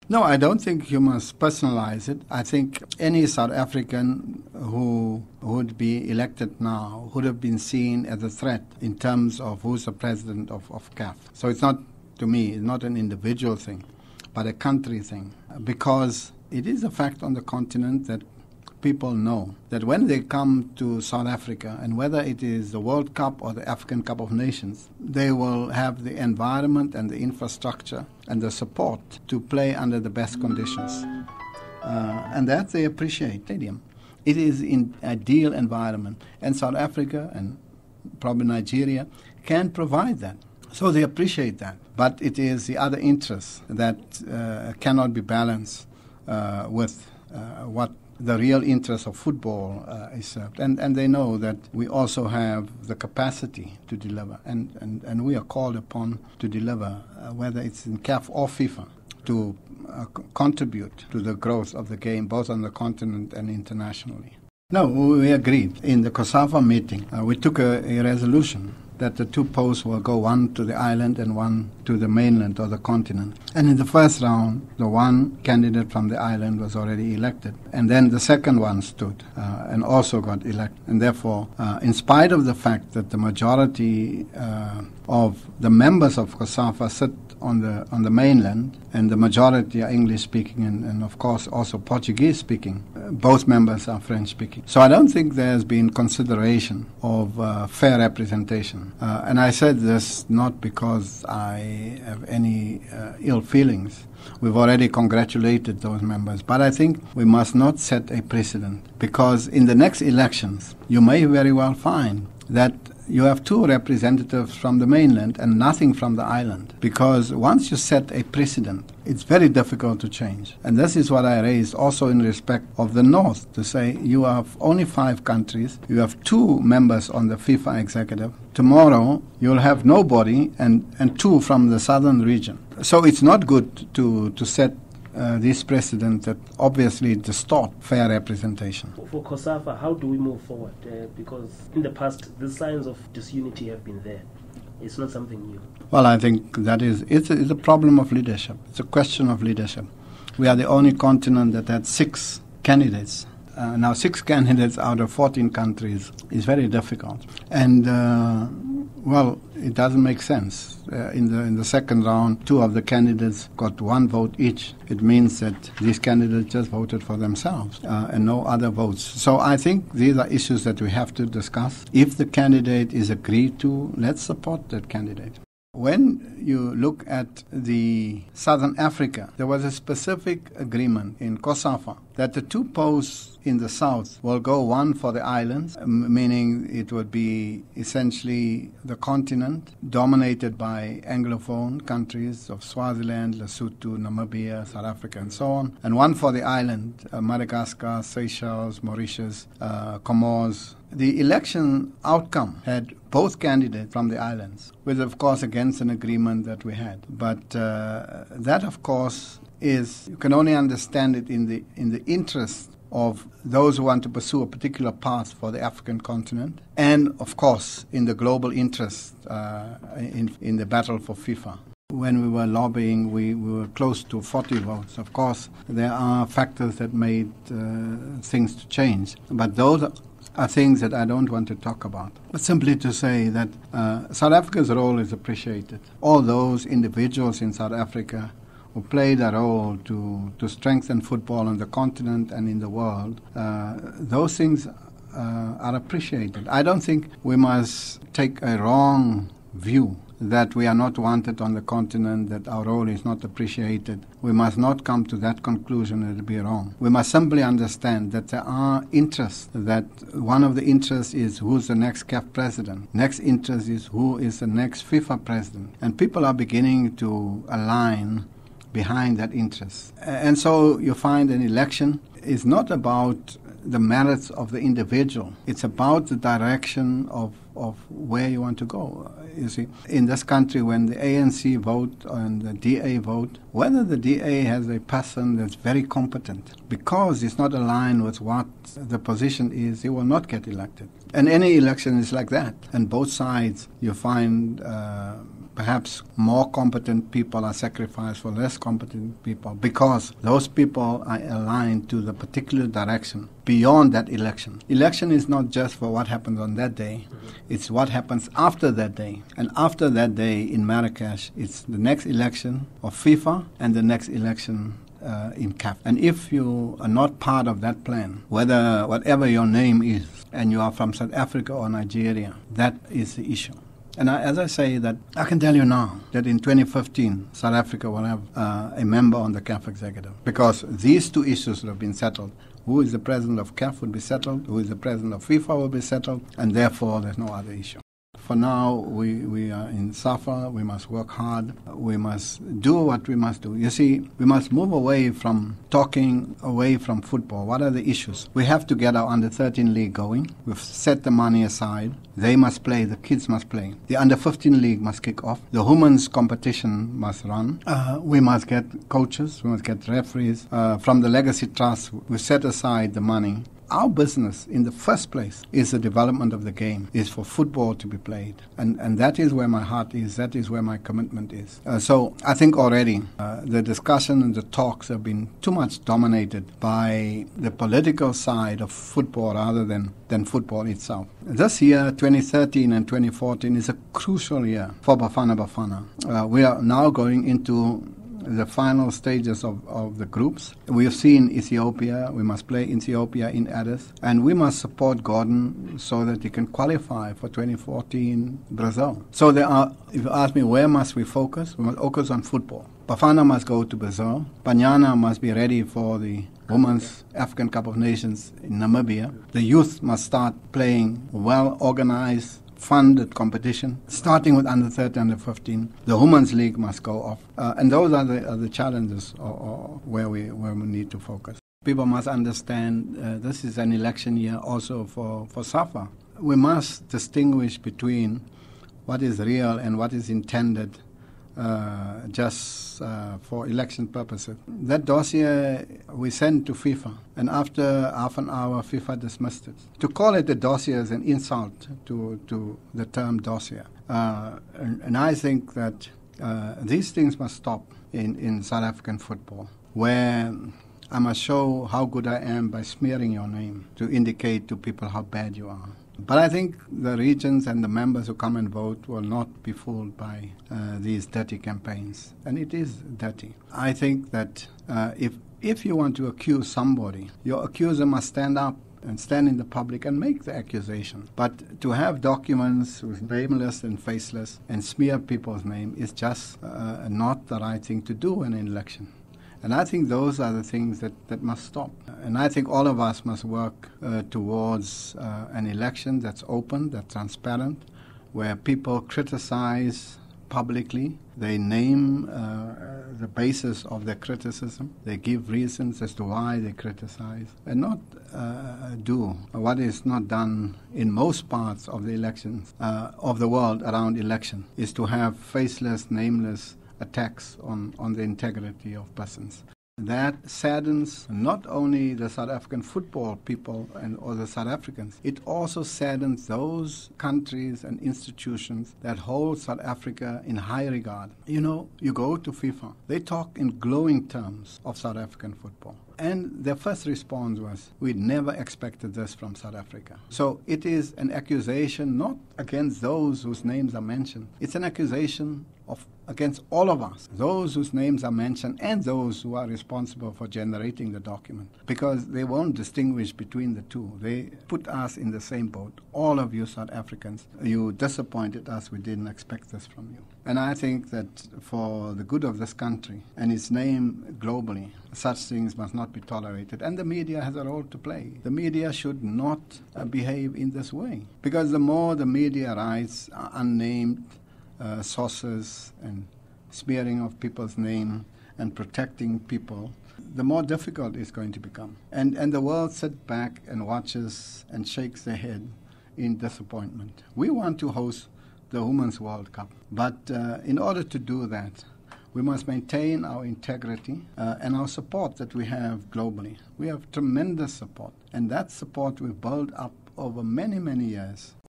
No, I don't think you must personalize it. I think any South African who would be elected now would have been seen as a threat in terms of who's the president of CAF. So it's not, to me, it's not an individual thing, but a country thing. Because it is a fact on the continent that people know that when they come to South Africa, and whether it is the World Cup or the African Cup of Nations, they will have the environment and the infrastructure and the support to play under the best conditions. And that they appreciate. Stadium. It is in an ideal environment. And South Africa and probably Nigeria can provide that. So they appreciate that. But it is the other interests that cannot be balanced with what the real interest of football is served. And they know that we also have the capacity to deliver. And we are called upon to deliver, whether it's in CAF or FIFA, to contribute to the growth of the game, both on the continent and internationally. No, we agreed. In the COSAFA meeting, we took a resolution that the two posts will go, one to the island and one to the mainland or the continent. And in the first round, the one candidate from the island was already elected. And then the second one stood and also got elected. And therefore, in spite of the fact that the majority of the members of COSAFA sit on the mainland, and the majority are English-speaking and of course also Portuguese-speaking, both members are French-speaking. So I don't think there's been consideration of fair representation. And I said this not because I have any ill feelings. We've already congratulated those members. But I think we must not set a precedent, because in the next elections, you may very well find that you have two representatives from the mainland and nothing from the island. Because once you set a precedent, it's very difficult to change. And this is what I raised also in respect of the North, to say you have only 5 countries, you have 2 members on the FIFA executive. Tomorrow you'll have nobody and 2 from the southern region. So it's not good to set this precedent that obviously distort fair representation. For COSAFA, how do we move forward? Because in the past, the signs of disunity have been there. It's not something new. Well, I think that it's a problem of leadership. It's a question of leadership. We are the only continent that had 6 candidates. Now 6 candidates out of 14 countries is very difficult. And well, it doesn't make sense. In the second round, 2 of the candidates got 1 vote each. It means that these candidates just voted for themselves and no other votes. So I think these are issues that we have to discuss. If the candidate is agreed to, let's support that candidate. When you look at the Southern Africa, there was a specific agreement in COSAFA that the 2 posts in the south will go, one for the islands, meaning it would be essentially the continent dominated by Anglophone countries of Swaziland, Lesotho, Namibia, South Africa, and so on, and one for the island, Madagascar, Seychelles, Mauritius, Comoros. The election outcome had both candidates from the islands, with, of course, against an agreement that we had. But that, of course, is, you can only understand it in the interest of those who want to pursue a particular path for the African continent, and, of course, in the global interest in the battle for FIFA. When we were lobbying, we were close to 40 votes. Of course, there are factors that made things to change, but those are things that I don't want to talk about. But simply to say that South Africa's role is appreciated. All those individuals in South Africa who played a role to strengthen football on the continent and in the world, those things are appreciated. I don't think we must take a wrong view that we are not wanted on the continent, that our role is not appreciated. We must not come to that conclusion. It would be wrong. We must simply understand that there are interests, that one of the interests is who's the next CAF president. Next interest is who is the next FIFA president. And people are beginning to align behind that interest. And so you find an election is not about the merits of the individual. It's about the direction of of where you want to go. You see, in this country, when the ANC vote and the DA vote, whether the DA has a person that's very competent, because it's not aligned with what the position is, he will not get elected. And any election is like that. And both sides, you find perhaps more competent people are sacrificed for less competent people, because those people are aligned to the particular direction beyond that election. Election is not just for what happens on that day, it's what happens after that day. And after that day in Marrakech, it's the next election of FIFA and the next election in CAF. And if you are not part of that plan, whatever your name is, and you are from South Africa or Nigeria, that is the issue. And as I say, that I can tell you now that in 2015, South Africa will have a member on the CAF executive, because these two issues would have been settled. Who is the president of CAF would be settled, who is the president of FIFA will be settled, and therefore there's no other issue. For now, we are in SAFA. We must work hard. We must do what we must do. You see, we must move away from talking away from football. What are the issues? We have to get our under-13 league going. We've set the money aside. They must play. The kids must play. The under-15 league must kick off. The women's competition must run. We must get coaches. We must get referees. From the Legacy Trust, we set aside the money. Our business, in the first place, is the development of the game, is for football to be played. And that is where my heart is, that is where my commitment is. So I think already the discussion and the talks have been too much dominated by the political side of football rather than football itself. This year, 2013 and 2014, is a crucial year for Bafana Bafana. We are now going into the final stages of the groups. We have seen Ethiopia. We must play Ethiopia in Addis. And we must support Gordon so that he can qualify for 2014 Brazil. So if you ask me, where must we focus? We must focus on football. Bafana must go to Brazil. Banyana must be ready for the Women's African Cup of Nations in Namibia. The youth must start playing well-organized, funded competition, starting with under 13, under 15. The Women's League must go off. And those are the challenges where we need to focus. People must understand this is an election year also for SAFA. We must distinguish between what is real and what is intended just for election purposes. That dossier we sent to FIFA, and after half an hour, FIFA dismissed it. To call it a dossier is an insult to the term dossier. And I think that these things must stop in South African football, where I must show how good I am by smearing your name to indicate to people how bad you are. But I think the regions and the members who come and vote will not be fooled by these dirty campaigns. And it is dirty. I think that if you want to accuse somebody, your accuser must stand up and stand in the public and make the accusation. But to have documents with nameless and faceless and smear people's name is just not the right thing to do in an election. And I think those are the things that must stop. And I think all of us must work towards an election that's open, that's transparent, where people criticize publicly. They name the basis of their criticism. They give reasons as to why they criticize, and not do what is not done in most parts of the elections of the world around election, is to have faceless, nameless attacks on the integrity of persons. That saddens not only the South African football people or the South Africans, it also saddens those countries and institutions that hold South Africa in high regard. You know, you go to FIFA, they talk in glowing terms of South African football. And their first response was, we never expected this from South Africa. So it is an accusation not against those whose names are mentioned. It's an accusation against all of us, those whose names are mentioned and those who are responsible for generating the document, because they won't distinguish between the two. They put us in the same boat. All of you South Africans, you disappointed us. We didn't expect this from you. And I think that for the good of this country and its name globally, such things must not be tolerated. And the media has a role to play. The media should not behave in this way, because the more the media writes unnamed sources and smearing of people's name and protecting people, the more difficult it's going to become. And the world sits back and watches and shakes their head in disappointment. We want to host the Women's World Cup, but in order to do that, we must maintain our integrity and our support that we have globally. We have tremendous support, and that support we've built up over many, many years.